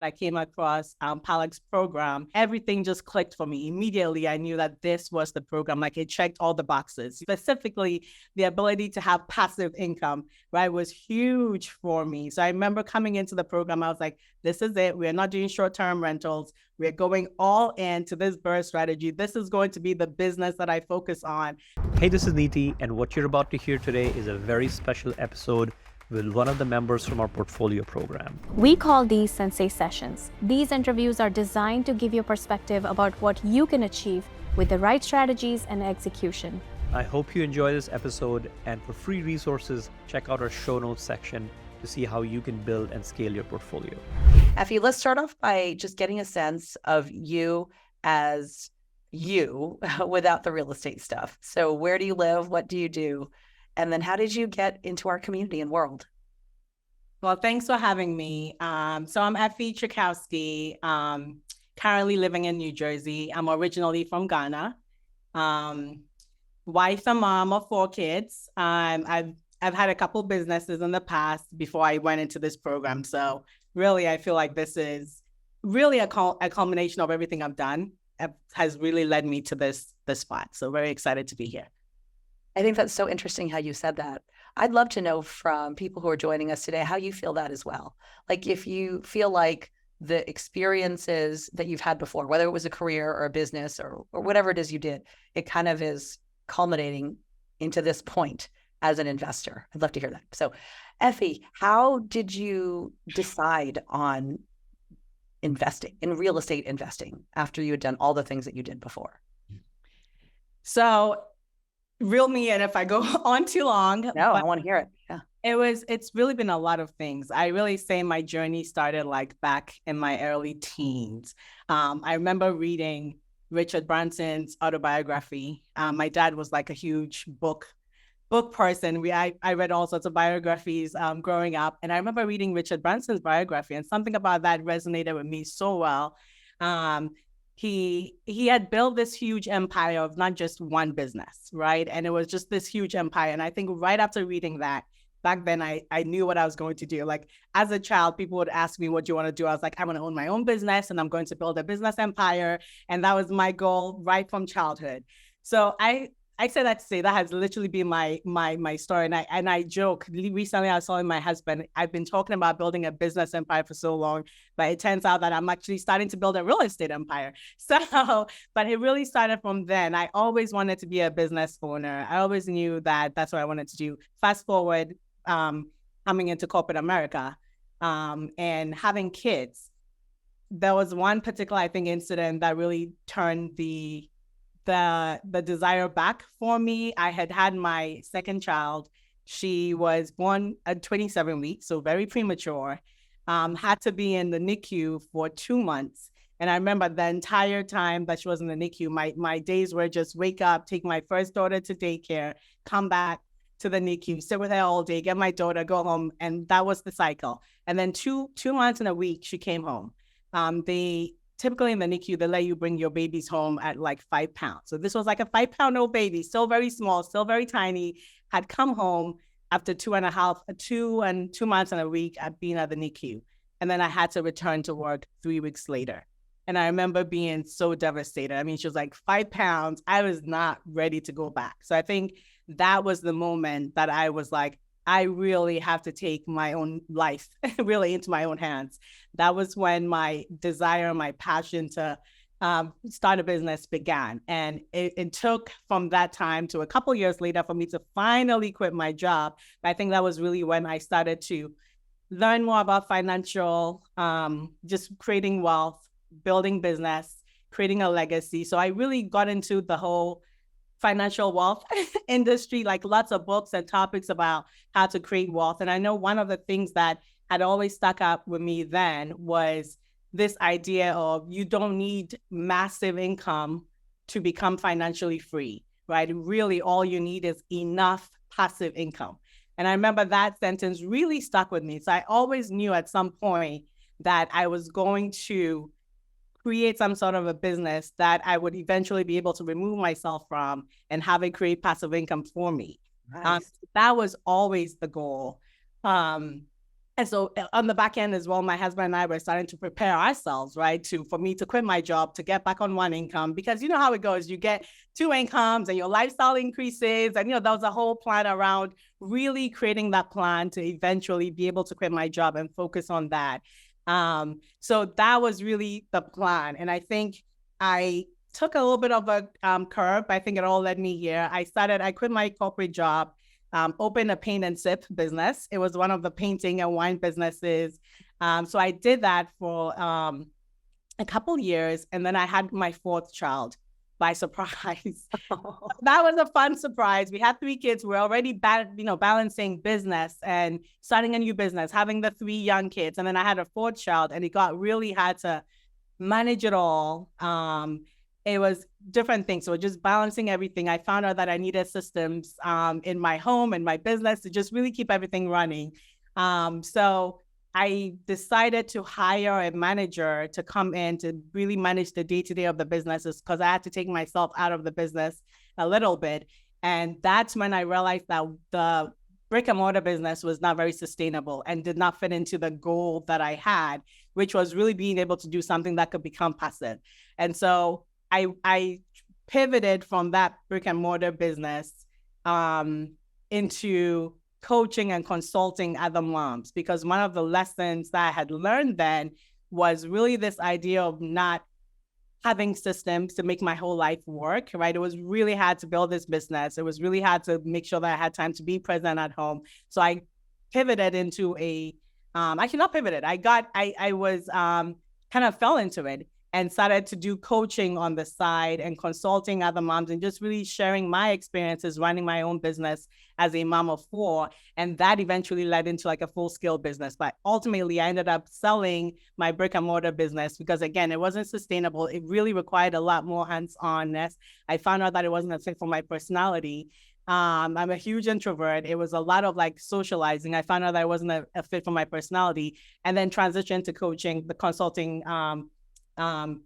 I came across Palak's program, everything just clicked for me. Immediately, I knew that this was the program. Like it checked all the boxes. Specifically, the ability to have passive income, right, was huge for me. So I remember coming into the program, I was like, this is it. We're not doing short-term rentals. We're going all into this BRRRR strategy. This is going to be the business that I focus on. Hey, this is Neeti, and what you're about to hear today is a very special episode with one of the members from our portfolio program. We call these Sensei Sessions. These interviews are designed to give you perspective about what you can achieve with the right strategies and execution. I hope you enjoy this episode, and for free resources, check out our show notes section to see how you can build and scale your portfolio. Effie, let's start off by just getting a sense of you as you without the real estate stuff. So where do you live? What do you do? And then how did you get into our community and world? Well, thanks for having me. So I'm Effie Chakowski, currently living in New Jersey. I'm originally from Ghana. Wife and mom of 4 kids. I've had a couple businesses in the past before I went into this program. So really, I feel like this is really a culmination of everything I've done. It has really led me to this spot. So very excited to be here. I think that's so interesting how you said that. I'd love to know from people who are joining us today how you feel that as well. Like if you feel like the experiences that you've had before, whether it was a career or a business or whatever it is you did, it kind of is culminating into this point as an investor. I'd love to hear that. So Effie, how did you decide on investing in real estate investing after you had done all the things that you did before? So reel me in if I go on too long. No, I want to hear it. Yeah. It's really been a lot of things. I really say my journey started like back in my early teens. I remember reading Richard Branson's autobiography. My dad was like a huge book person. I read all sorts of biographies growing up. And I remember reading Richard Branson's biography, and something about that resonated with me so well. He had built this huge empire of not just one business, right? And it was just this huge empire. And I think right after reading that, back then I knew what I was going to do. Like as a child, people would ask me, what do you want to do? I was like, I'm going to own my own business and I'm going to build a business empire. And that was my goal right from childhood. So I say that to say that has literally been my story. And I joke, recently I was telling my husband, I've been talking about building a business empire for so long, but it turns out that I'm actually starting to build a real estate empire. So, but it really started from then. I always wanted to be a business owner. I always knew that that's what I wanted to do. Fast forward, coming into corporate America, and having kids. There was one particular, I think, incident that really turned the desire back for me. I had my second child. She was born at 27 weeks, so very premature. Had to be in the NICU for 2 months. And I remember the entire time that she was in the NICU, my days were just wake up, take my first daughter to daycare, come back to the NICU, sit with her all day, get my daughter, go home. And that was the cycle. And then two months and a week, she came home. Typically in the NICU, they let you bring your babies home at like 5 pounds. So this was like a 5-pound-old baby, still very small, still very tiny, had come home after 2 months and a week at being at the NICU. And then I had to return to work 3 weeks later. And I remember being so devastated. I mean, she was like 5 pounds. I was not ready to go back. So I think that was the moment that I was like, I really have to take my own life really into my own hands. That was when my desire, my passion to start a business began. And it took from that time to a couple years later for me to finally quit my job. I think that was really when I started to learn more about financial, just creating wealth, building business, creating a legacy. So I really got into the whole financial wealth industry, like lots of books and topics about how to create wealth. And I know one of the things that had always stuck up with me then was this idea of you don't need massive income to become financially free, right? Really, all you need is enough passive income. And I remember that sentence really stuck with me. So I always knew at some point that I was going to create some sort of a business that I would eventually be able to remove myself from and have it create passive income for me. Nice. That was always the goal. And And so on the back end as well, my husband and I were starting to prepare ourselves, right, for me to quit my job, to get back on one income, because you know how it goes. You get two incomes and your lifestyle increases. And, there was a whole plan around really creating that plan to eventually be able to quit my job and focus on that. So that was really the plan. And I think I took a little bit of a curve. I think it all led me here. I quit my corporate job, opened a paint and sip business. It was one of the painting and wine businesses. So I did that for a couple years, and then I had my fourth child by surprise. That was a fun surprise. We had 3 kids. We're already balancing business and starting a new business, having the 3 young kids, and then I had a fourth child, and it got really hard to manage it all. It was different things. So just balancing everything. I found out that I needed systems in my home and my business to just really keep everything running. So I decided to hire a manager to come in to really manage the day-to-day of the businesses, because I had to take myself out of the business a little bit. And that's when I realized that the brick and mortar business was not very sustainable and did not fit into the goal that I had, which was really being able to do something that could become passive. And so I pivoted from that brick and mortar business into coaching and consulting other moms, because one of the lessons that I had learned then was really this idea of not having systems to make my whole life work, right? It was really hard to build this business. It was really hard to make sure that I had time to be present at home. So I pivoted into actually not pivoted. I was kind of fell into it and started to do coaching on the side and consulting other moms and just really sharing my experiences running my own business as a mom of 4. And that eventually led into like a full-scale business. But ultimately, I ended up selling my brick and mortar business because, again, it wasn't sustainable. It really required a lot more hands-onness. I found out that it wasn't a fit for my personality. I'm a huge introvert. It was a lot of like socializing. I found out that it wasn't a fit for my personality, and then transitioned to coaching, the consulting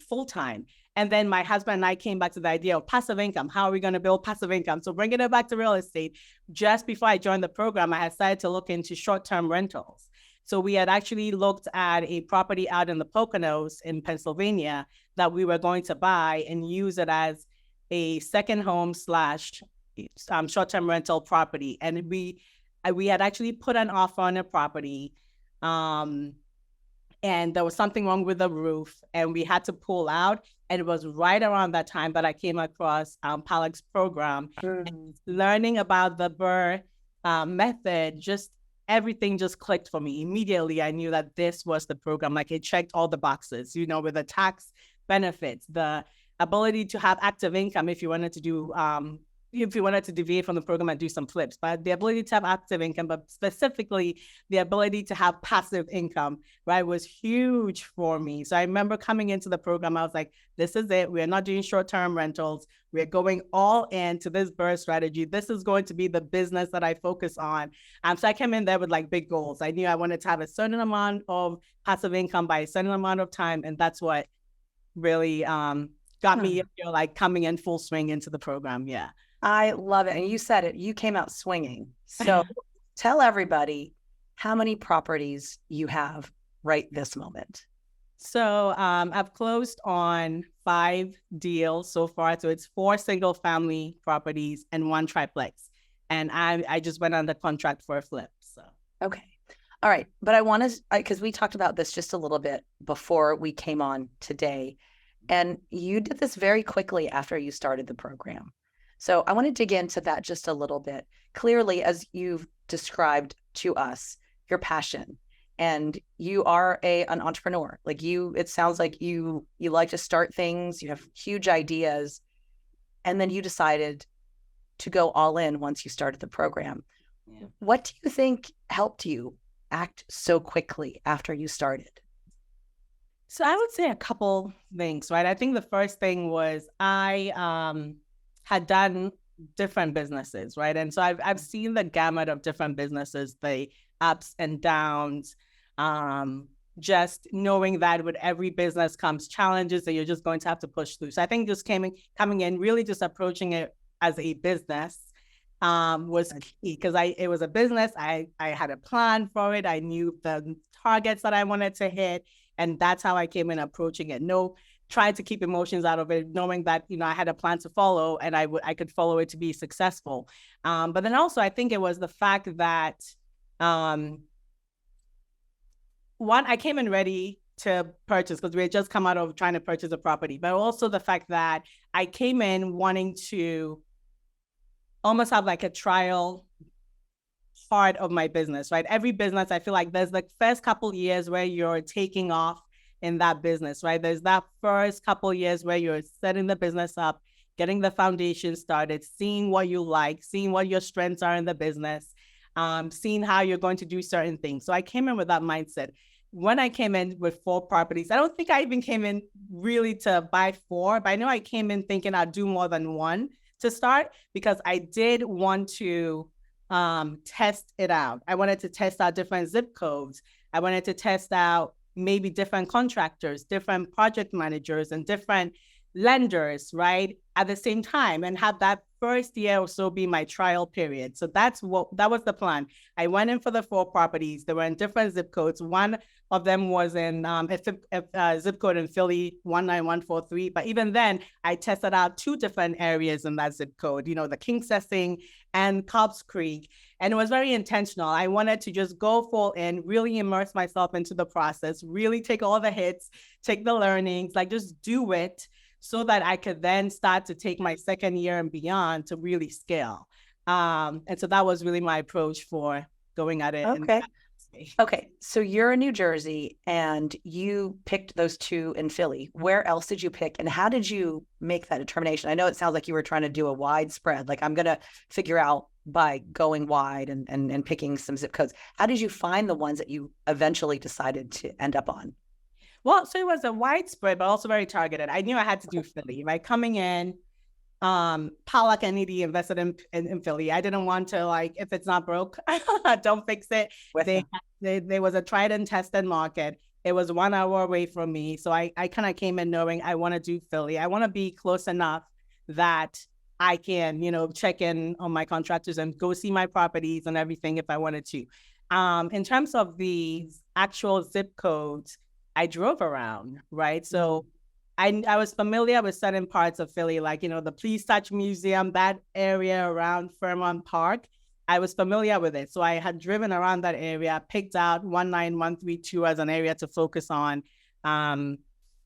full-time. And then my husband and I came back to the idea of passive income. How are we going to build passive income? So bringing it back to real estate, just before I joined the program, I had started to look into short-term rentals. So we had actually looked at a property out in the Poconos in Pennsylvania that we were going to buy and use it as a second home / short-term rental property. And we had actually put an offer on a property, and there was something wrong with the roof, and we had to pull out. And it was right around that time that I came across Palak's program. And learning about the BRRRR method, everything just clicked for me. Immediately, I knew that this was the program. Like, it checked all the boxes, with the tax benefits, the ability to have active income if you wanted to do if you wanted to deviate from the program and do some flips, but the ability to have active income, but specifically the ability to have passive income, right, was huge for me. So I remember coming into the program, I was like, this is it. We're not doing short-term rentals. We're going all into this BRRRR strategy. This is going to be the business that I focus on. So I came in there with like big goals. I knew I wanted to have a certain amount of passive income by a certain amount of time. And that's what really got me like coming in full swing into the program. Yeah. I love it. And you said it, you came out swinging. So tell everybody how many properties you have right this moment. So I've closed on 5 deals so far. So it's 4 single family properties and 1 triplex. And I just went on the contract for a flip. So okay. All right. But I want to, because we talked about this just a little bit before we came on today. And you did this very quickly after you started the program. So I want to dig into that just a little bit. Clearly, as you've described to us, your passion, and you are an entrepreneur. Like it sounds like you like to start things, you have huge ideas, and then you decided to go all in once you started the program. Yeah. What do you think helped you act so quickly after you started? So I would say a couple things, right? I think the first thing was I had done different businesses, right? And so I've seen the gamut of different businesses, the ups and downs, just knowing that with every business comes challenges that you're just going to have to push through. So I think just coming in, really just approaching it as a business, was key because it was a business. I had a plan for it. I knew the targets that I wanted to hit. And that's how I came in approaching it. Trying to keep emotions out of it, knowing that, I had a plan to follow and I could follow it to be successful. But then also I think it was the fact that, one, I came in ready to purchase because we had just come out of trying to purchase a property, but also the fact that I came in wanting to almost have like a trial part of my business, right? Every business, I feel like there's the first couple years where you're taking off in that business, right? There's that first couple years where you're setting the business up, getting the foundation started, seeing what you like, seeing what your strengths are in the business, seeing how you're going to do certain things. So I came in with that mindset. When I came in with 4 properties, I don't think I even came in really to buy 4, but I know I came in thinking I'd do more than 1 to start because I did want to test it out. I wanted to test out different zip codes. I wanted to test out maybe different contractors, different project managers, and different lenders, right, at the same time, and have that first year or so be my trial period. So that was the plan. I went in for the 4 properties. They were in different zip codes. One of them was in a zip code in Philly, 19143. But even then, I tested out 2 different areas in that zip code, the Kingsessing and Cobbs Creek. And it was very intentional. I wanted to just go full in, really immerse myself into the process, really take all the hits, take the learnings, like just do it so that I could then start to take my second year and beyond to really scale. And so that was really my approach for going at it. Okay. So you're in New Jersey and you picked those 2 in Philly. Where else did you pick? And how did you make that determination? I know it sounds like you were trying to do a wide spread. Like I'm going to figure out by going wide and picking some zip codes. How did you find the ones that you eventually decided to end up on? Well, so it was a widespread, but also very targeted. I knew I had to do Philly, right? Coming in, Palak and ED invested in Philly. I didn't want to, like, if it's not broke, don't fix it. There was a tried and tested market. It was 1 hour away from me. So I kind of came in knowing I want to do Philly. I want to be close enough that I can, check in on my contractors and go see my properties and everything if I wanted to. In terms of the actual zip codes, I drove around, right? So I was familiar with certain parts of Philly, like, the Please Touch Museum, that area around Fairmont Park. I was familiar with it. So I had driven around that area, picked out 19132 as an area to focus on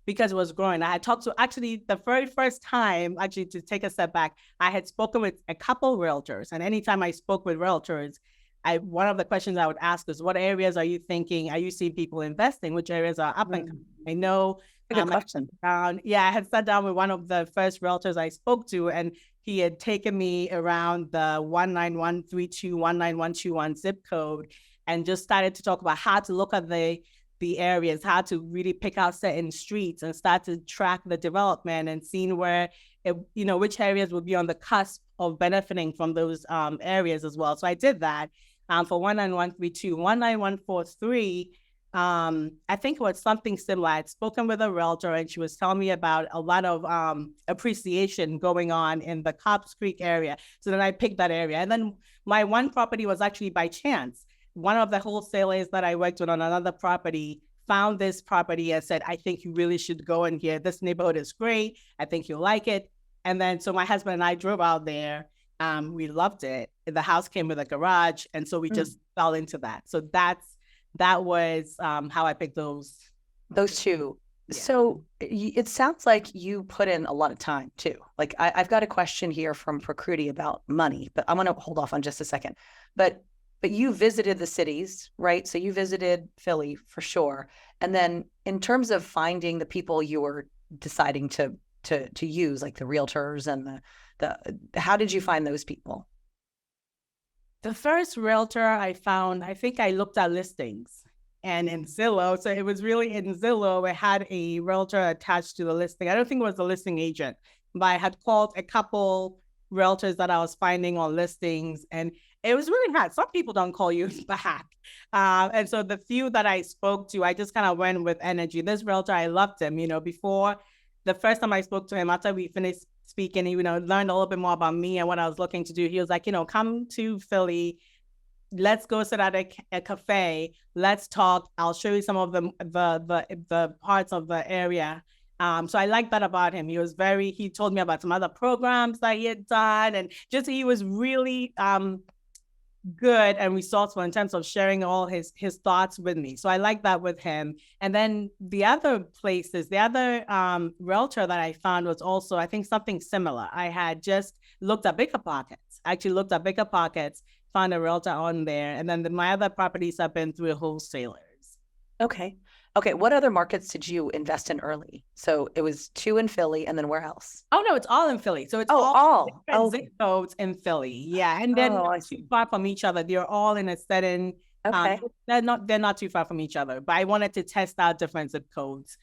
because it was growing. I had talked to, actually, the very first time, to take a step back, I had spoken with a couple realtors. And anytime I spoke with realtors, one of the questions I would ask is, what areas are you thinking? Are you seeing people investing? Which areas are up and coming? I know. Good question. I had sat down with one of the first realtors I spoke to, and he had taken me around the 19132, 19121 zip code, and just started to talk about how to look at the areas, how to really pick out certain streets and start to track the development and seeing where, which areas would be on the cusp of benefiting from those areas as well. So I did that for 19132. 19143, I think it was something similar. I'd spoken with a realtor and she was telling me about a lot of appreciation going on in the Cobbs Creek area. So then I picked that area. And then my one property was actually by chance. One of the wholesalers that I worked with on another property found this property and said, I think you really should go in here. This neighborhood is great. I think you'll like it. And then so my husband and I drove out there. We loved it. The house came with a garage. And so we just fell into that. So that was how I picked those 2. Yeah. So it sounds like you put in a lot of time too. Like I've got a question here from Prakruti about money, but I'm going to hold off on just a second. But you visited the cities, right? So you visited Philly for sure. And then in terms of finding the people you were deciding to use, like the realtors and how did you find those people? The first realtor I found, I think I looked at listings and in Zillow. So it was really in Zillow, it had a realtor attached to the listing. I don't think it was the listing agent, but I had called a couple realtors that I was finding on listings, and it was really hard. Some people don't call you back. And so the few that I spoke to, I just kind of went with energy. This realtor, I loved him, before the first time I spoke to him, after we finished speaking, learned a little bit more about me and what I was looking to do. He was like, come to Philly. Let's go sit at a cafe. Let's talk. I'll show you some of the parts of the area. So I like that about him. He told me about some other programs that he had done, and just he was really good and resourceful in terms of sharing all his thoughts with me. So I like that with him. And then the other realtor that I found was also, I think, something similar. I had just looked at BiggerPockets, found a realtor on there. And then my other properties have been through wholesalers. Okay. What other markets did you invest in early? So it was 2 in Philly, and then where else? Oh, no, it's all in Philly. So it's all zip codes in Philly. Yeah. And they're not too far from each other. They're all in a certain, they're not too far from each other, but I wanted to test out different zip codes.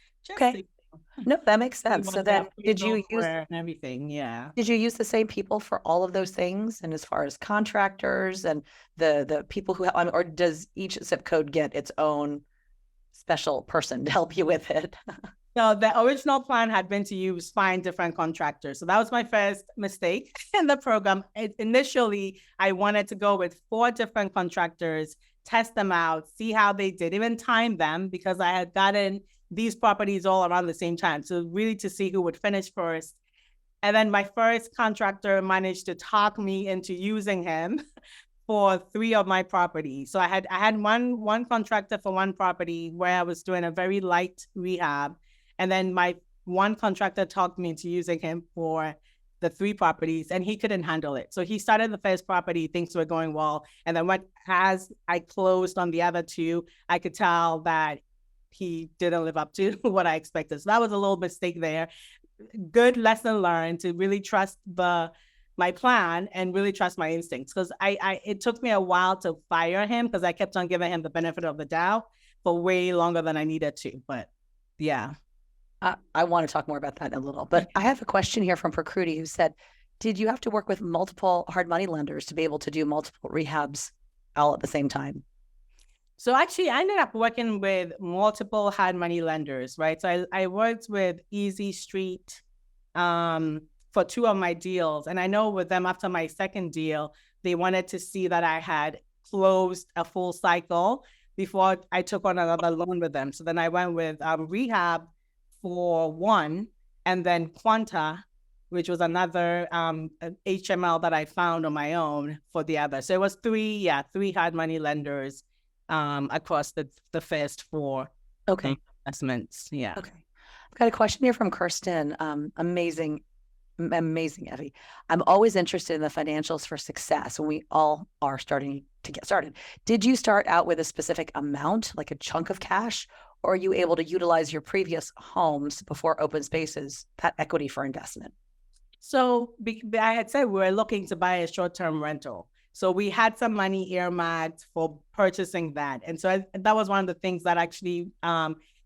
No, that makes sense. So then did you use everything? Yeah. Did you use the same people for all of those things? And as far as contractors and the people who, or does each zip code get its own special person to help you with it? So the original plan had been to find different contractors. So that was my first mistake in the program. Initially, I wanted to go with 4 different contractors, test them out, see how they did, even time them, because I had gotten these properties all around the same time. So really to see who would finish first. And then my first contractor managed to talk me into using him for 3 of my properties. So I had one contractor for one property where I was doing a very light rehab. And then my one contractor talked me into using him for the 3 properties, and he couldn't handle it. So he started the first property, things were going well. And then as I closed on the other 2, I could tell that he didn't live up to what I expected. So that was a little mistake there. Good lesson learned to really trust my plan and really trust my instincts, because it took me a while to fire him because I kept on giving him the benefit of the doubt for way longer than I needed to. But yeah. I want to talk more about that in a little, but I have a question here from Prakriti who said, did you have to work with multiple hard money lenders to be able to do multiple rehabs all at the same time? So actually, I ended up working with multiple hard money lenders, right? So I worked with Easy Street for 2 of my deals. And I know with them, after my second deal, they wanted to see that I had closed a full cycle before I took on another loan with them. So then I went with Rehab for 1, and then Quanta, which was another HML that I found on my own for the other. So it was 3 hard money lenders across the first 4 investments. Yeah. Okay. I've got a question here from Kirsten. Amazing, Evie. I'm always interested in the financials for success when we all are starting to get started. Did you start out with a specific amount, like a chunk of cash, or are you able to utilize your previous homes before open spaces, that equity for investment? So I had said we were looking to buy a short-term rental. So we had some money earmarked for purchasing that. And so that was one of the things that actually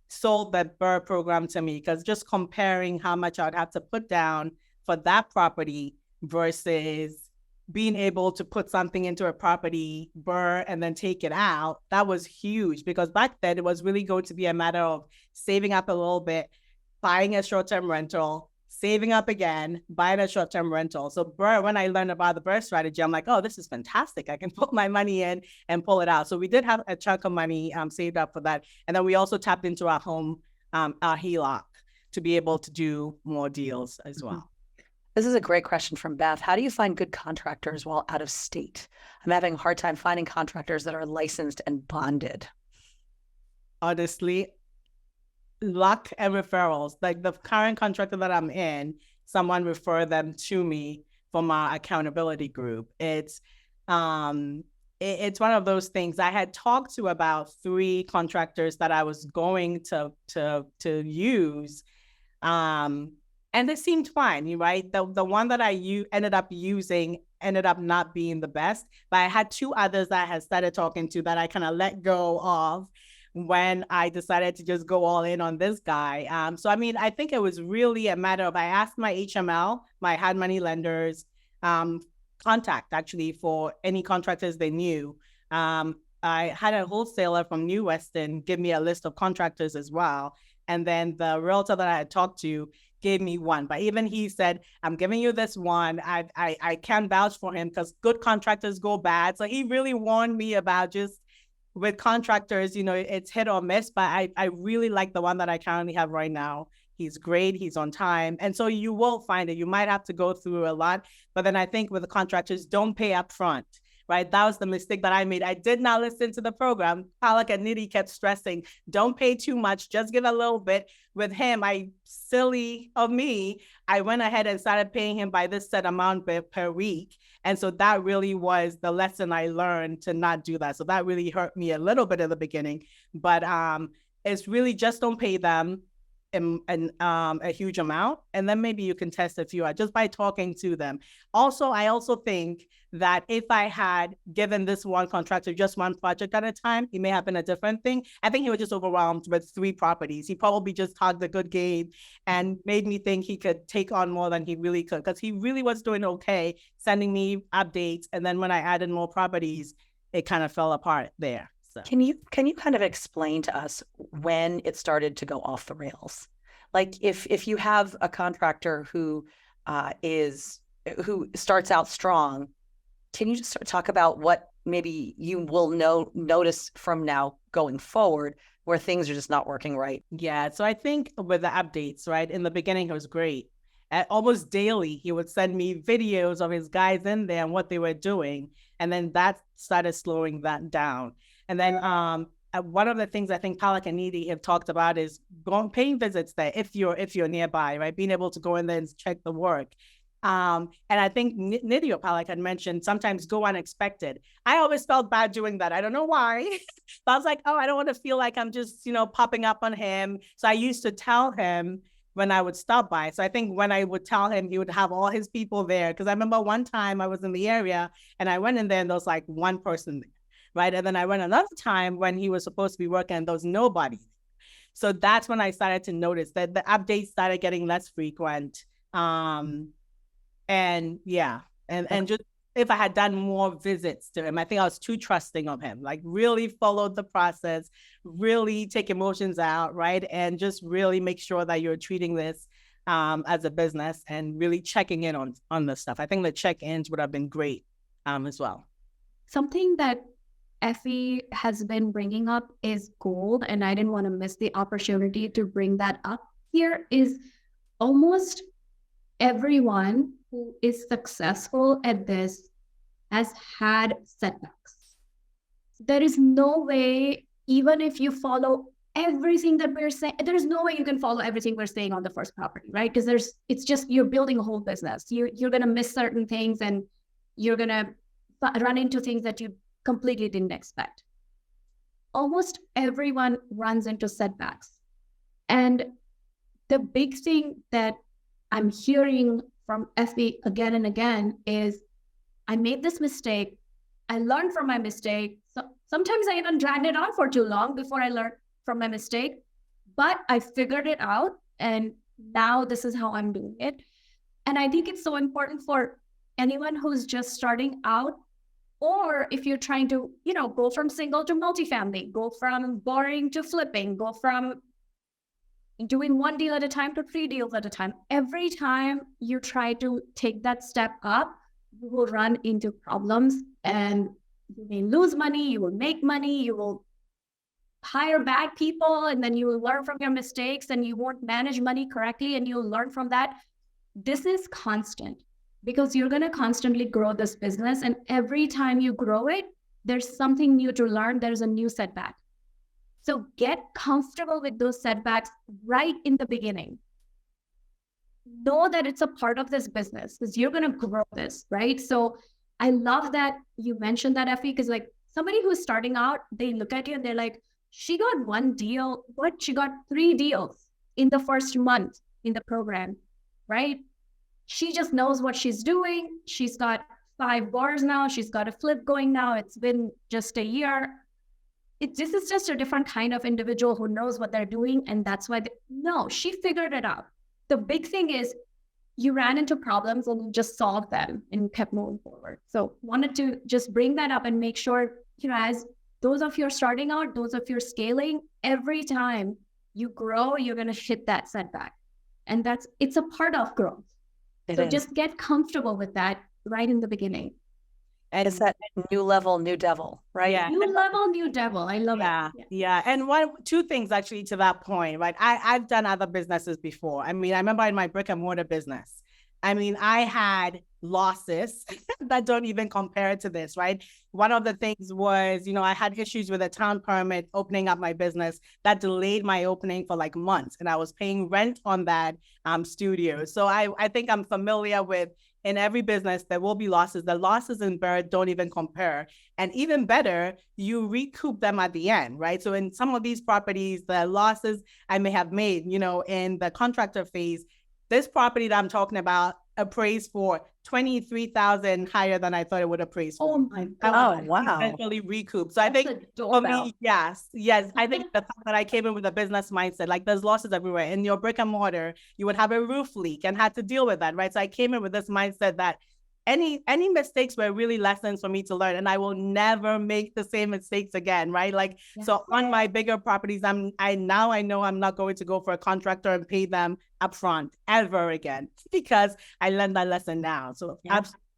sold that BRRRR program to me, because just comparing how much I'd have to put down for that property versus being able to put something into a property, BRRRR, and then take it out, that was huge, because back then it was really going to be a matter of saving up a little bit, buying a short-term rental, saving up again, buying a short-term rental. So BRRRR, when I learned about the BRRRR strategy, I'm like, oh, this is fantastic. I can put my money in and pull it out. So we did have a chunk of money saved up for that. And then we also tapped into our home, our HELOC, to be able to do more deals as well. This is a great question from Beth. How do you find good contractors while out of state? I'm having a hard time finding contractors that are licensed and bonded. Honestly, luck and referrals. Like the current contractor that I'm in, someone referred them to me from our accountability group. It's one of those things. I had talked to about 3 contractors that I was going to use, and they seemed fine, right? The one that I ended up using ended up not being the best, but I had 2 others that I had started talking to that I kind of let go of when I decided to just go all in on this guy. So, I mean, I think it was really a matter of, I asked my HML, my hard money lenders, contact actually for any contractors they knew. I had a wholesaler from New Weston give me a list of contractors as well. And then the realtor that I had talked to gave me one. But even he said, I'm giving you this one. I can't vouch for him because good contractors go bad. So he really warned me about just with contractors, it's hit or miss. But I really like the one that I currently have right now. He's great. He's on time. And so you will find it. You might have to go through a lot. But then I think with the contractors, don't pay up front. Right? That was the mistake that I made. I did not listen to the program. Palak and Nidhi kept stressing, don't pay too much, just give a little bit. With him, silly of me, I went ahead and started paying him by this set amount per week. And so that really was the lesson I learned to not do that. So that really hurt me a little bit at the beginning. But it's really just don't pay them a huge amount. And then maybe you can test a few out just by talking to them. Also, I also think that if I had given this one contractor just one project at a time, it may have been a different thing. I think he was just overwhelmed with 3 properties. He probably just talked a good game and made me think he could take on more than he really could, because he really was doing okay, sending me updates. And then when I added more properties, it kind of fell apart there. So can you kind of explain to us when it started to go off the rails? Like if you have a contractor who starts out strong, can you just talk about what maybe you will notice from now going forward where things are just not working right? Yeah, so I think with the updates, right, in the beginning, it was great. Almost daily, he would send me videos of his guys in there and what they were doing. And then that started slowing that down. And then one of the things I think Palak and Nidhi have talked about is paying visits there if you're nearby, right? Being able to go in there and check the work. And I think Nidhi or Palak had mentioned sometimes go unexpected. I always felt bad doing that. I don't know why. But I was like, I don't want to feel like I'm just, popping up on him. So I used to tell him when I would stop by. So I think when I would tell him, he would have all his people there. Because I remember one time I was in the area and I went in there and there was like one person there, right? And then I went another time when he was supposed to be working and there was nobody. So that's when I started to notice that the updates started getting less frequent. And just if I had done more visits to him, I think I was too trusting of him, like really followed the process, really take emotions out, right? And just really make sure that you're treating this as a business and really checking in on the stuff. I think the check-ins would have been great as well. Something that Effie has been bringing up is gold, and I didn't want to miss the opportunity to bring that up here, is almost everyone who is successful at this has had setbacks. There is no way, even if you follow everything that we're saying, there's no way you can follow everything we're saying on the first property, right? Because it's just, you're building a whole business. You're going to miss certain things and you're going to run into things that you completely didn't expect. Almost everyone runs into setbacks. And the big thing that I'm hearing from Effie again and again is, I made this mistake. I learned from my mistake. So sometimes I even dragged it on for too long before I learned from my mistake, but I figured it out. And now this is how I'm doing it. And I think it's so important for anyone who's just starting out, or if you're trying to, go from single to multifamily, go from borrowing to flipping, go from doing 1 deal at a time to 3 deals at a time. Every time you try to take that step up, you will run into problems and you may lose money, you will make money, you will hire bad people, and then you will learn from your mistakes and you won't manage money correctly and you'll learn from that. This is constant because you're going to constantly grow this business. And every time you grow it, there's something new to learn. There's a new setback. So get comfortable with those setbacks right in the beginning. Know that it's a part of this business because you're going to grow this, right? So I love that you mentioned that, Effie, because like somebody who's starting out, they look at you and they're like, she got 1 deal, but she got 3 deals in the first month in the program, right? She just knows what she's doing. She's got 5 bars now. She's got a flip going now. It's been just a year. This is just a different kind of individual who knows what they're doing. And that's why, no, she figured it out. The big thing is you ran into problems and you just solved them and kept moving forward. So wanted to just bring that up and make sure, as those of you are starting out, those of you are scaling, every time you grow, you're going to hit that setback. And it's a part of growth. So just get comfortable with that right in the beginning. And it's that new level, new devil, right? Yeah. New level, new devil. I love it. Yeah. And two things actually to that point, right? I've done other businesses before. I mean, I remember in my brick and mortar business, I mean, I had losses that don't even compare to this, right? One of the things was, I had issues with a town permit opening up my business that delayed my opening for like months. And I was paying rent on that studio. So I think I'm familiar with, in every business, there will be losses. The losses in BRRRR don't even compare. And even better, you recoup them at the end, right? So in some of these properties, the losses I may have made, in the contractor phase, this property that I'm talking about appraised for $23,000 higher than I thought it would appraise for. Oh my God. Oh, wow. Eventually recoup. So I think for me, yes. I think the fact that I came in with a business mindset, like there's losses everywhere. In your brick and mortar, you would have a roof leak and had to deal with that, right? So I came in with this mindset that any mistakes were really lessons for me to learn, and I will never make the same mistakes again, right? Like, so on my bigger properties, I know I'm not going to go for a contractor and pay them upfront ever again, because I learned that lesson now. So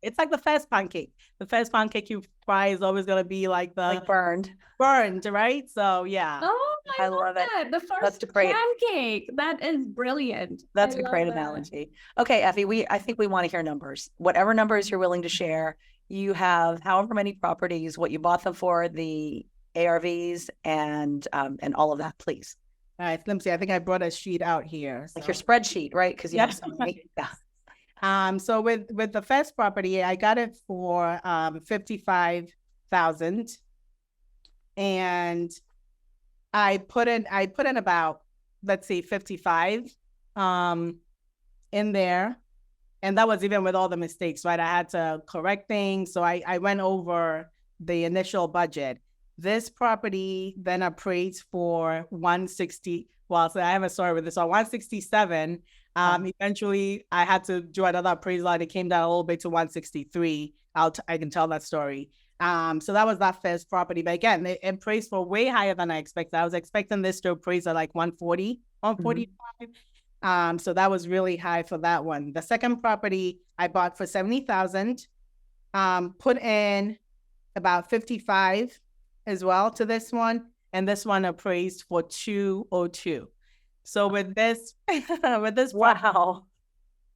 it's like the first pancake. The first pancake you fry is always going to be like burned, right? So Oh, I love it. The first pancake. That is brilliant. That's a great analogy. Okay, Effie, I think we want to hear numbers. Whatever numbers you're willing to share. You have however many properties, what you bought them for, the ARVs, and all of that, please. All right, let me see. I think I brought a sheet out here. Like your spreadsheet, right? Because you have so many. Yeah. So with the first property, I got it for $55,000, and I put in about, let's say, 55 in there, and that was even with all the mistakes, right? I had to correct things, so I went over the initial budget. This property then appraised for 160. Well, so I have a story with this. So 167. Eventually, I had to do another appraisal, and it came down a little bit to 163. I can tell that story. So that was that first property. But again, it appraised for way higher than I expected. I was expecting this to appraise at like 140, 145. So that was really high for that one. The second property I bought for $70,000. Put in about 55 as well to this one, and this one appraised for 202. So with this wow.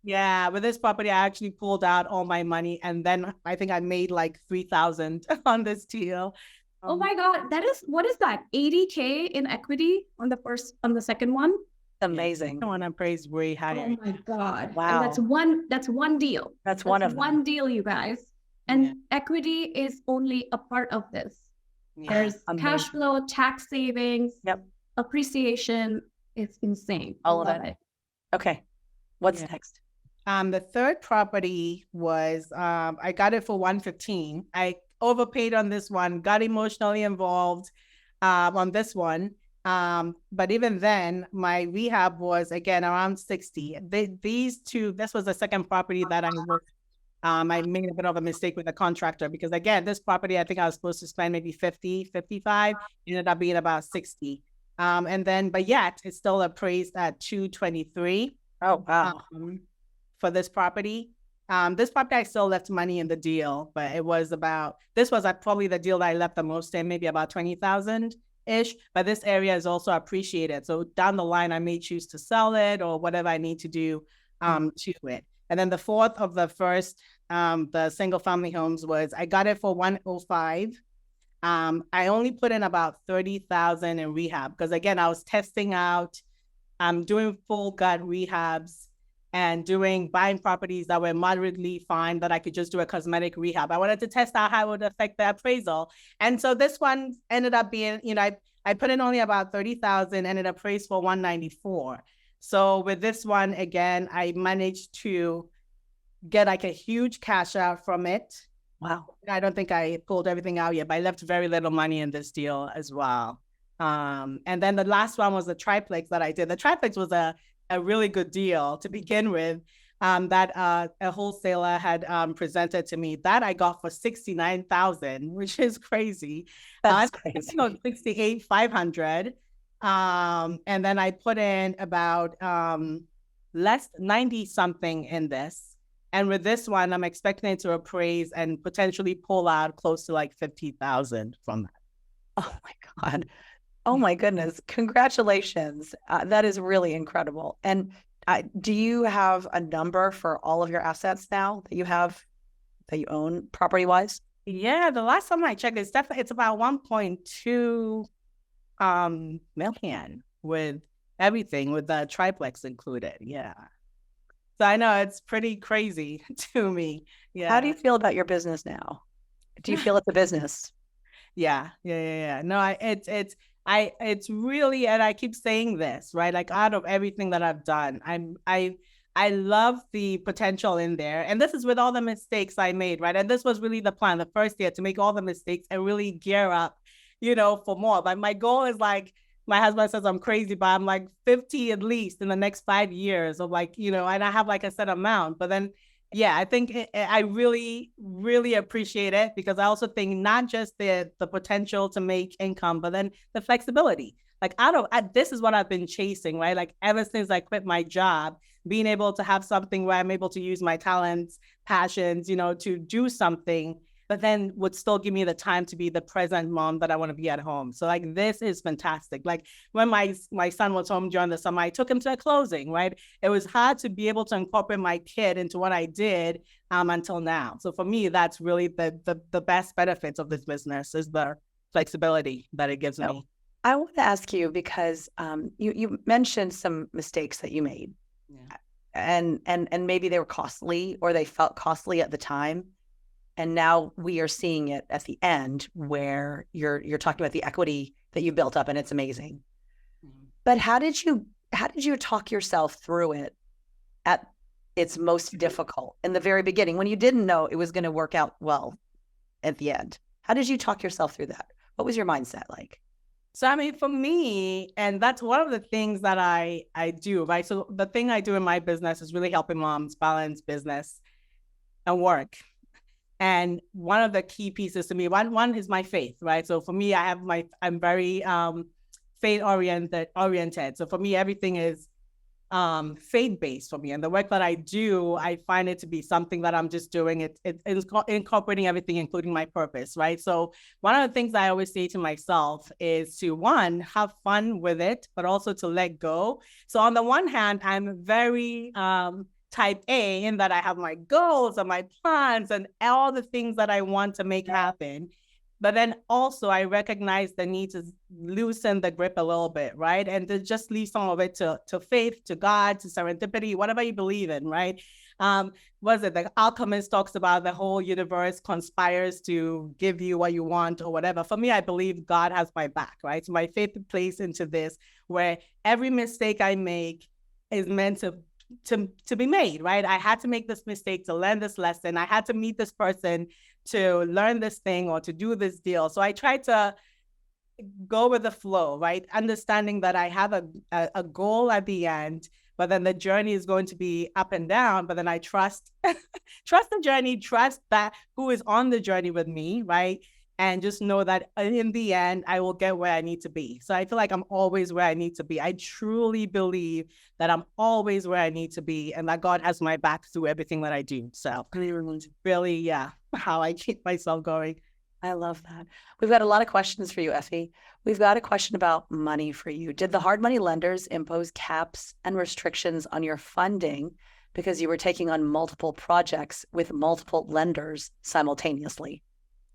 Yeah, with this property, I actually pulled out all my money, and then I think I made like 3,000 on this deal. Oh my God, what is that? 80K in equity on the second one? Amazing. The one appraised way higher. Oh my God. Wow. And that's one deal. That's one of them. One deal, you guys. And equity is only a part of this. There's cash flow, tax savings, appreciation. It's insane. All of it. Okay. What's next? The third property was, I got it for 115. I overpaid on this one, got emotionally involved on this one. But even then, my rehab was, again, around 60. These two, this was the second property that I worked. I made a bit of a mistake with the contractor, because again, this property, I think I was supposed to spend maybe 50, 55, ended up being about 60. But yet it's still appraised at 223. Oh, wow. For this property. This property, I still left money in the deal, but this was probably the deal that I left the most in, maybe about 20,000-ish, but this area is also appreciated. So down the line, I may choose to sell it or whatever I need to do to it. And then the fourth of the first, the single family homes, was I got it for 105. I only put in about 30,000 in rehab, because again, I was testing out, doing full gut rehabs and buying properties that were moderately fine, that I could just do a cosmetic rehab. I wanted to test out how it would affect the appraisal. And so this one ended up being, I put in only about 30,000 and it appraised for 194. So with this one, again, I managed to get like a huge cash out from it. Wow. I don't think I pulled everything out yet, but I left very little money in this deal as well. And then the last one was the triplex that I did. The triplex was a really good deal to begin with, that a wholesaler had presented to me. That I got for $69,000, which is crazy. That's crazy. 68,500. And then I put in about less 90 something in this. And with this one, I'm expecting it to appraise and potentially pull out close to like 50,000 from that. Oh my God. Oh my goodness. Congratulations. That is really incredible. And do you have a number for all of your assets now that you have, that you own property wise? Yeah, the last time I checked, it's about 1.2 million with everything, with the triplex included. Yeah. So I know it's pretty crazy to me. Yeah. How do you feel about your business now? Do you feel it's a business? Yeah. No, it's really, and I keep saying this, right? Like out of everything that I've done, I love the potential in there. And this is with all the mistakes I made, right? And this was really the plan, the first year, to make all the mistakes and really gear up, for more. But my goal is like, my husband says I'm crazy, but I'm like 50 at least in the next 5 years of like, and I have like a set amount. But then, yeah, I think I really, really appreciate it, because I also think not just the potential to make income, but then the flexibility. Like this is what I've been chasing, right? Like ever since I quit my job, being able to have something where I'm able to use my talents, passions, to do something, but then would still give me the time to be the present mom that I want to be at home. So like, this is fantastic. Like when my son was home during the summer, I took him to a closing, right? It was hard to be able to incorporate my kid into what I did until now. So for me, that's really the best benefits of this business, is the flexibility that it gives me. I want to ask you, because you mentioned some mistakes that you made. Yeah. And maybe they were costly, or they felt costly at the time. And now we are seeing it at the end, where you're talking about the equity that you built up, and it's amazing. Mm-hmm. But how did you talk yourself through it at its most difficult in the very beginning, when you didn't know it was going to work out well at the end? How did you talk yourself through that? What was your mindset like? So, I mean, for me, and that's one of the things that I do, right? So the thing I do in my business is really helping moms balance business and work. And one of the key pieces to me, one is my faith, right? So for me, I'm very faith oriented. So for me, everything is faith-based for me. And the work that I do, I find it to be something that I'm just doing. It's incorporating everything, including my purpose, right? So one of the things I always say to myself is to, one, have fun with it, but also to let go. So on the one hand, I'm very type A, in that I have my goals and my plans and all the things that I want to make happen. But then also I recognize the need to loosen the grip a little bit, right? And to just leave some of it to faith, to God, to serendipity, whatever you believe in, right? The Alchemist talks about the whole universe conspires to give you what you want or whatever. For me, I believe God has my back, right? So my faith plays into this, where every mistake I make is meant to be made, right? I had to make this mistake to learn this lesson. I had to meet this person to learn this thing or to do this deal. So I try to go with the flow, right? Understanding that I have a goal at the end, but then the journey is going to be up and down. But then I trust the journey, trust that who is on the journey with me, right? And just know that in the end, I will get where I need to be. So I feel like I'm always where I need to be. I truly believe that I'm always where I need to be, and that God has my back through everything that I do. So really, yeah, how I keep myself going. I love that. We've got a lot of questions for you, Effie. We've got a question about money for you. Did the hard money lenders impose caps and restrictions on your funding because you were taking on multiple projects with multiple lenders simultaneously?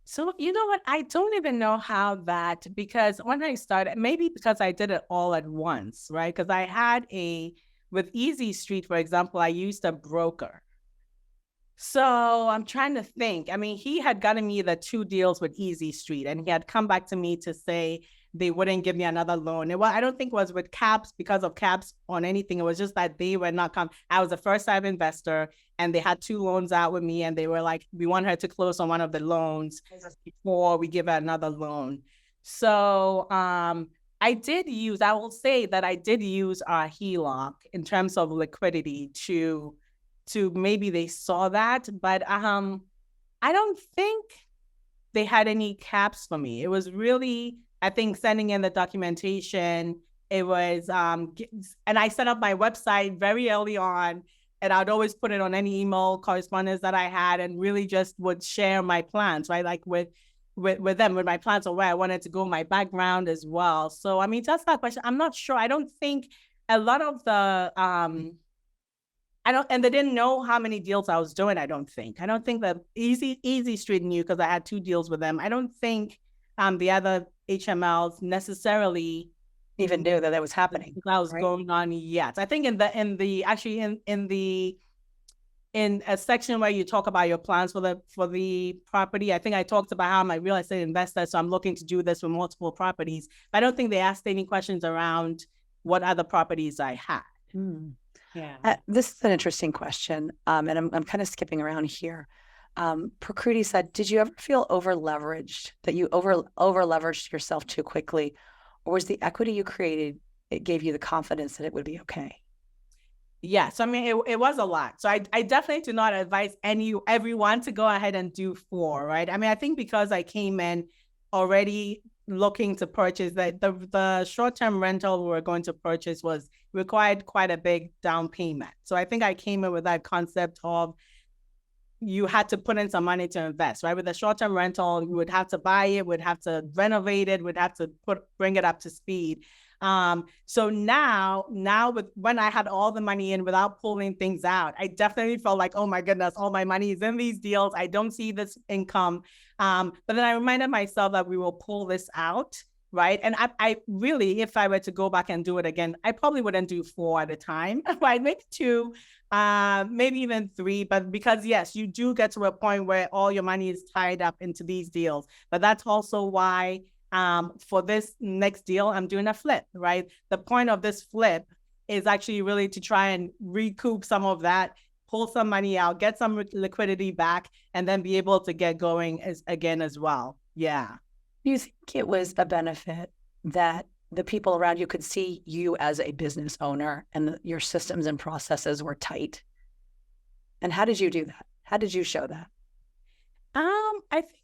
So, you know what? I don't even know how that, because when I started, maybe because I did it all at once, right? Because I had with Easy Street, for example, I used a broker. So I'm trying to think. I mean, he had gotten me the 2 deals with Easy Street, and he had come back to me to say they wouldn't give me another loan. I don't think it was with caps, because of caps on anything. It was just that they were not I was a first-time investor, and they had 2 loans out with me, and they were like, we want her to close on one of the loans before we give her another loan. So I will say that I did use our HELOC in terms of liquidity to maybe they saw that, but I don't think they had any caps for me. It was really, I think, sending in the documentation, it was, and I set up my website very early on, and I'd always put it on any email correspondence that I had, and really just would share my plans, right? Like with them, with my plans or where I wanted to go, my background as well. So, I mean, to answer that question, I'm not sure. I don't think a lot of the, and they didn't know how many deals I was doing. I don't think that Easy Street knew, because I had 2 deals with them. I don't think the other HMLs necessarily even knew that was happening. That was going on yet. I think in a section where you talk about your plans for the property, I think I talked about how I'm a real estate investor, so I'm looking to do this with multiple properties. I don't think they asked any questions around what other properties I had. Yeah. This is an interesting question, and I'm kind of skipping around here. Prakriti said, did you ever feel over leveraged, that you over leveraged yourself too quickly, or was the equity you created, it gave you the confidence that it would be okay? Yes, I mean, it was a lot. So I definitely do not advise everyone to go ahead and do 4, right? I mean, I think because I came in already looking to purchase, that the short-term rental we were going to purchase required quite a big down payment. So I think I came in with that concept of you had to put in some money to invest, right? With a short-term rental, you would have to buy it, would have to renovate it, would have to bring it up to speed. So now when I had all the money in without pulling things out, I definitely felt like, oh my goodness, all my money is in these deals. I don't see this income. But then I reminded myself that we will pull this out, right? And I really, if I were to go back and do it again, I probably wouldn't do 4 at a time, right? Maybe 2, maybe even 3, but because yes, you do get to a point where all your money is tied up into these deals. But that's also why for this next deal, I'm doing a flip, right? The point of this flip is actually really to try and recoup some of that, pull some money out, get some liquidity back, and then be able to get going again as well. Yeah. Do you think it was a benefit that the people around you could see you as a business owner and your systems and processes were tight? And how did you do that? How did you show that? I think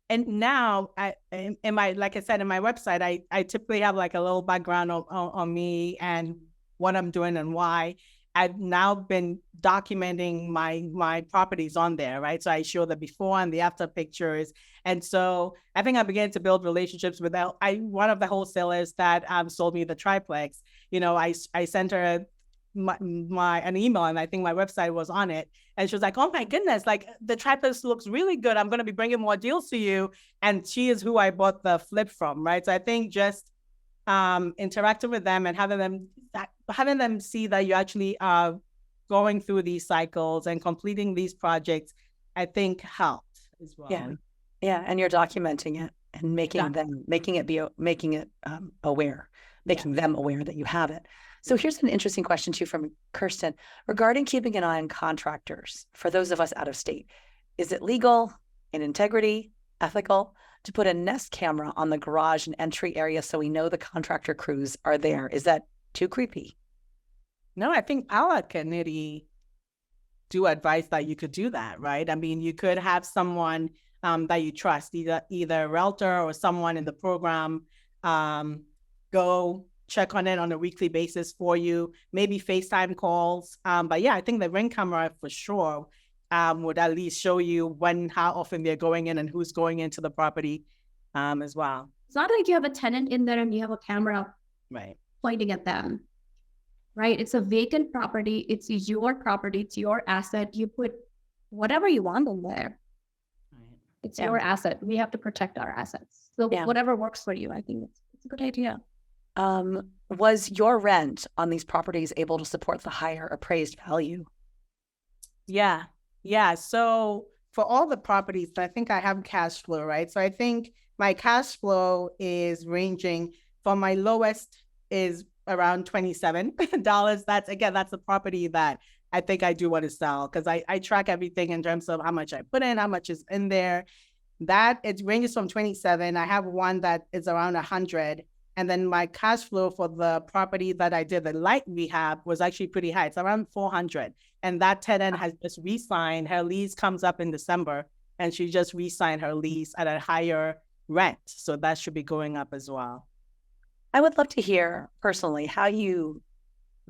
and now like I said, in my website, I typically have like a little background on me and what I'm doing and why. I've now been documenting my properties on there, right? So I show the before and the after pictures. And so I think I began to build relationships with one of the wholesalers that sold me the triplex. You know, I sent her an email, and I think my website was on it. And she was like, oh my goodness, like the triplex looks really good. I'm going to be bringing more deals to you. And she is who I bought the flip from, right? So I think just interacting with them and having them see that you actually are going through these cycles and completing these projects, I think helped as well. Yeah. And you're documenting it and making them aware that you have it. So here's an interesting question too from Kirsten regarding keeping an eye on contractors. For those of us out of state, is it legal, in integrity, ethical to put a Nest camera on the garage and entry area so we know the contractor crews are there? Is that too creepy? No, I think Palak and Nidhi do advise that you could do that, right? I mean, you could have someone that you trust, either a realtor or someone in the program, go check on it on a weekly basis for you, maybe FaceTime calls. But yeah, I think the Ring camera for sure would at least show you how often they're going in and who's going into the property as well. It's not like you have a tenant in there and you have a camera pointing at them, right? It's a vacant property. It's your property. It's your asset. You put whatever you want in there. It's your asset. We have to protect our assets. So whatever works for you, I think it's a good idea. Was your rent on these properties able to support the higher appraised value? Yeah. So for all the properties, I think I have cash flow, right? So I think my cash flow is ranging from my lowest is around $27. That's the property that I think I do want to sell, because I track everything in terms of how much I put in, how much is in there. That it ranges from 27. I have one that is around 100. And then my cash flow for the property that I did, the light rehab, was actually pretty high. It's around 400. And that tenant has just re-signed. Her lease comes up in December, and she just re-signed her lease at a higher rent. So that should be going up as well. I would love to hear personally how you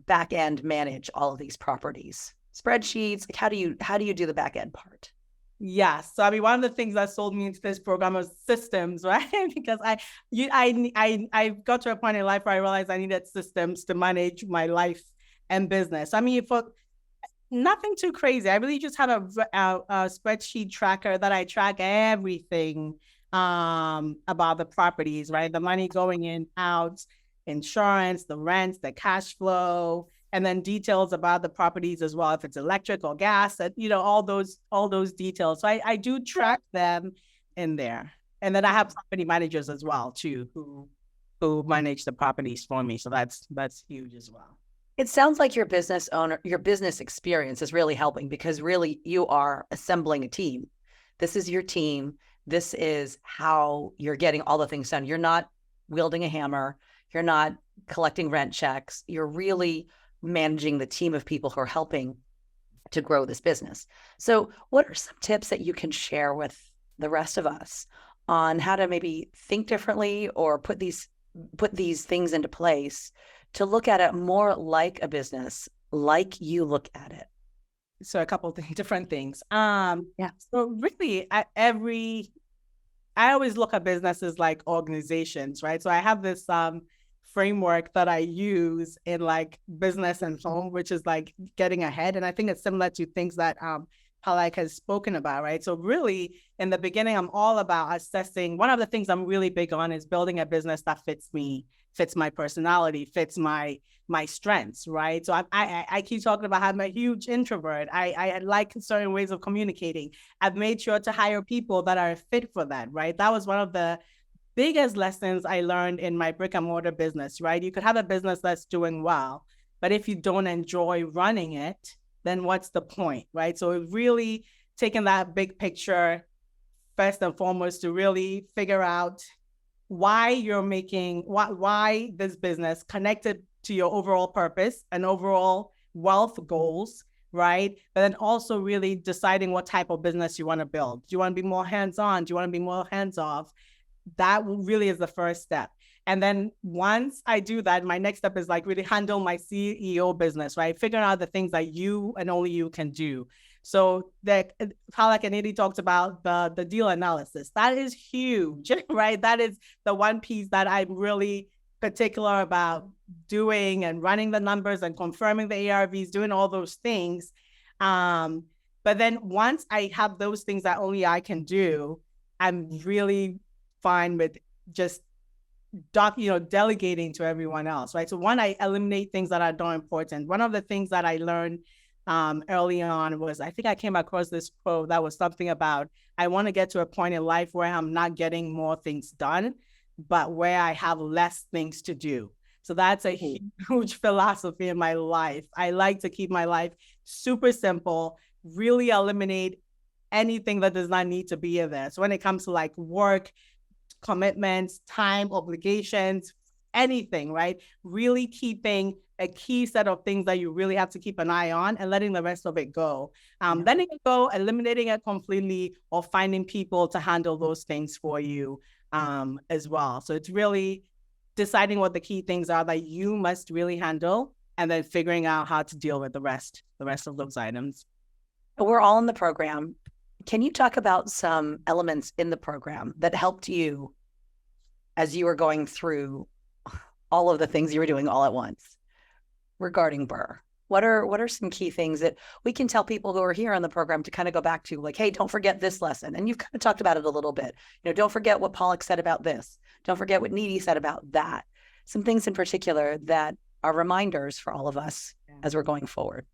back end manage all of these properties, spreadsheets. Like how do you do the back end part? Yes. So I mean, one of the things that sold me into this program was systems, right? Because I got to a point in life where I realized I needed systems to manage my life and business. I mean, for nothing too crazy, I really just have a spreadsheet tracker that I track everything about the properties, right? The money going in, out, insurance, the rent, the cash flow, and then details about the properties as well, if it's electric or gas, all those details. So I do track them in there. And then I have property managers as well too, who manage the properties for me. So that's huge as well. It sounds like your business experience is really helping, because really you are assembling a team. This is your team. This is how you're getting all the things done. You're not wielding a hammer. You're not collecting rent checks. You're really managing the team of people who are helping to grow this business. So what are some tips that you can share with the rest of us on how to maybe think differently or put these things into place to look at it more like a business, like you look at it? So a couple of different things. So really I always look at businesses like organizations, right? So I have this framework that I use in like business and home, which is like getting ahead. And I think it's similar to things that Palak has spoken about, right? So really in the beginning, I'm all about assessing. One of the things I'm really big on is building a business that fits me, fits my personality, fits my strengths, right? So I keep talking about how I'm a huge introvert. I like certain ways of communicating. I've made sure to hire people that are fit for that, right? That was one of the biggest lessons I learned in my brick and mortar business, right? You could have a business that's doing well, but if you don't enjoy running it, then what's the point, right? So really taking that big picture first and foremost to really figure out why you're making, why this business connected to your overall purpose and overall wealth goals, right? But then also really deciding what type of business you want to build. Do you want to be more hands-on? Do you want to be more hands-off? That really is the first step. And then once I do that, my next step is like really handle my CEO business, right? Figuring out the things that you and only you can do. So that Palak and Edie talked about the deal analysis. That is huge, right? That is the one piece that I'm really particular about doing and running the numbers and confirming the ARVs, doing all those things. But then once I have those things that only I can do, I'm really fine with just delegating to everyone else, right? So one, I eliminate things that are not important. One of the things that I learned early on was, I think I came across this quote that was something about, I want to get to a point in life where I'm not getting more things done, but where I have less things to do. So that's a huge philosophy in my life. I like to keep my life super simple, really eliminate anything that does not need to be in there. So when it comes to like work, commitments, time, obligations, anything, right? Really keeping a key set of things that you really have to keep an eye on and letting the rest of it go. Then it can go eliminating it completely or finding people to handle those things for you as well. So it's really deciding what the key things are that you must really handle and then figuring out how to deal with the rest of those items. We're all in the program. Can you talk about some elements in the program that helped you as you were going through all of the things you were doing all at once regarding BRRRR? What are some key things that we can tell people who are here on the program to kind of go back to, like, hey, don't forget this lesson. And you've kind of talked about it a little bit. Don't forget what Palak said about this. Don't forget what Needy said about that. Some things in particular that are reminders for all of us as we're going forward.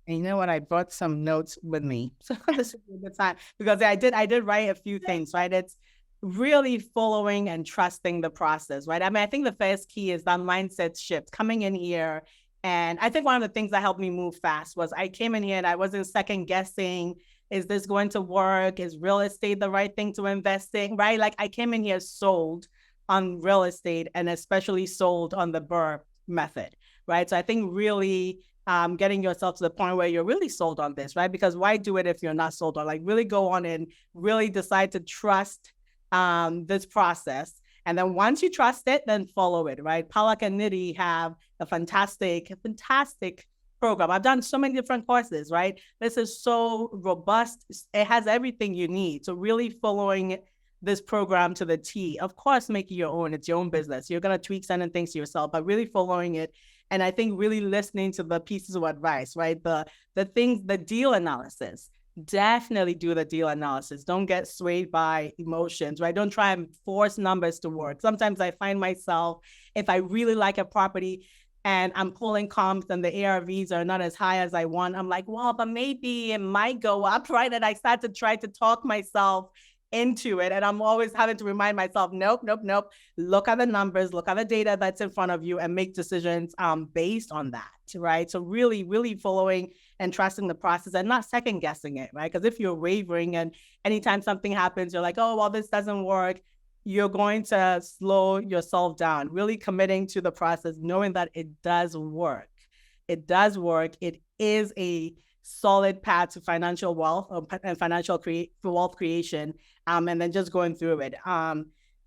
And you know what? I brought some notes with me. So this is a good time because I did write a few things, right? It's really following and trusting the process, right? I mean, I think the first key is that mindset shift coming in here. And I think one of the things that helped me move fast was I came in here and I wasn't second guessing, is this going to work? Is real estate the right thing to invest in, right? Like I came in here sold on real estate and especially sold on the BRRRR method, right? So I think really getting yourself to the point where you're really sold on this, right? Because why do it if you're not sold on? Like really go on and really decide to trust this process. And then once you trust it, then follow it, right? Palak and Nidhi have a fantastic program. I've done so many different courses, right? This is so robust. It has everything you need. So really following this program to the T. Of course, make it your own. It's your own business. You're going to tweak certain things to yourself, but really following it. And I think really listening to the pieces of advice, right? The things, the deal analysis. Definitely do the deal analysis. Don't get swayed by emotions, right? Don't try and force numbers to work. Sometimes I find myself, if I really like a property and I'm pulling comps and the ARVs are not as high as I want, I'm like, well, but maybe it might go up, right? And I start to try to talk myself into it. And I'm always having to remind myself, nope. Look at the numbers, look at the data that's in front of you and make decisions based on that, right? So really, really following and trusting the process and not second guessing it, right? Because if you're wavering and anytime something happens, you're like, oh, well, this doesn't work, you're going to slow yourself down. Really committing to the process, knowing that it does work. It does work. It is a solid path to financial wealth and financial wealth creation, and then just going through it.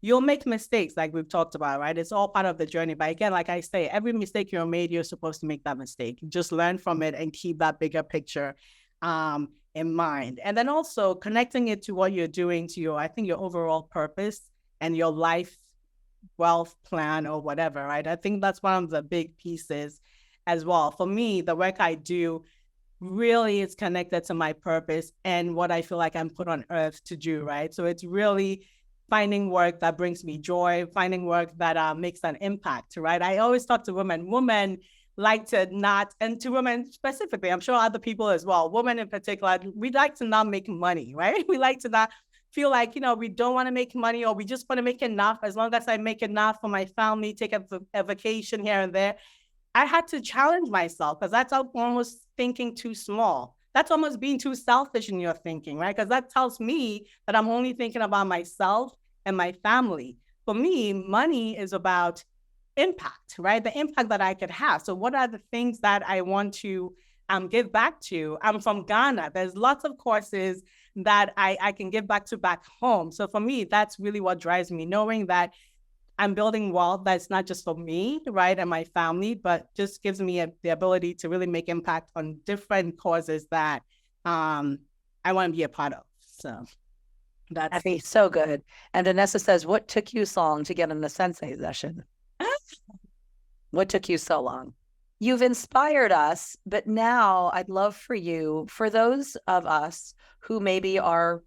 You'll make mistakes like we've talked about, right? It's all part of the journey. But again, like I say, every mistake you're made, you're supposed to make that mistake. Just learn from it and keep that bigger picture in mind. And then also connecting it to what you're doing to your, I think, your overall purpose and your life wealth plan or whatever, right? I think that's one of the big pieces as well. For me, the work I do really is connected to my purpose and what I feel like I'm put on earth to do, right? So it's really finding work that brings me joy, finding work that makes an impact, right? I always talk to women like to not, and to women specifically, I'm sure other people as well, women in particular, we like to not make money, right? We like to not feel like, we don't want to make money, or we just want to make enough. As long as I make enough for my family, take a vacation here and there. I had to challenge myself because that's almost thinking too small. That's almost being too selfish in your thinking, right? Because that tells me that I'm only thinking about myself and my family. For me, money is about impact, right? The impact that I could have. So what are the things that I want to give back to? I'm from Ghana. There's lots of courses that I can give back home. So for me, that's really what drives me, knowing that I'm building wealth that's not just for me, right, and my family, but just gives me the ability to really make impact on different causes that I want to be a part of. So that's so good. And Vanessa says, what took you so long to get in the Sensei session? What took you so long? You've inspired us, but now I'd love for you, for those of us who maybe are,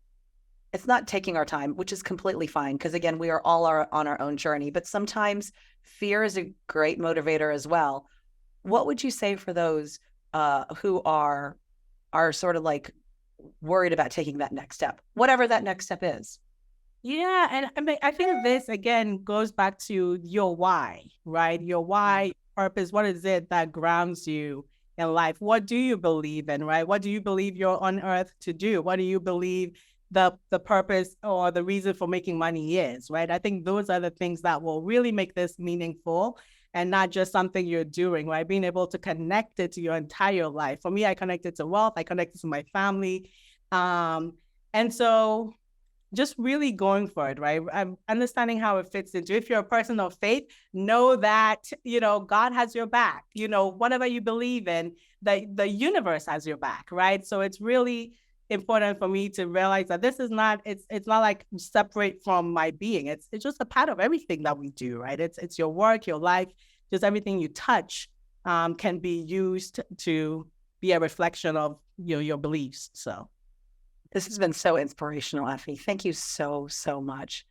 it's not taking our time, which is completely fine, because again, we are all on our own journey, but sometimes fear is a great motivator as well. What would you say for those who are sort of like worried about taking that next step, whatever that next step is? Yeah, and I mean, I think this again goes back to your why, right? Your why, purpose. What is it that grounds you in life? What do you believe in, right? What do you believe you're on earth to do? What do you believe the purpose or the reason for making money is, right? I think those are the things that will really make this meaningful and not just something you're doing, right? Being able to connect it to your entire life. For me, I connected to wealth, I connected to my family. And so just really going for it, right? I'm understanding how it fits into, if you're a person of faith, know that, God has your back, whatever you believe in, the universe has your back, right? So it's really important for me to realize that this is not, it's not like separate from my being. It's just a part of everything that we do, right? It's your work, your life, just everything you touch can be used to be a reflection of your beliefs. So this has been so inspirational, Effie. Thank you so, so much.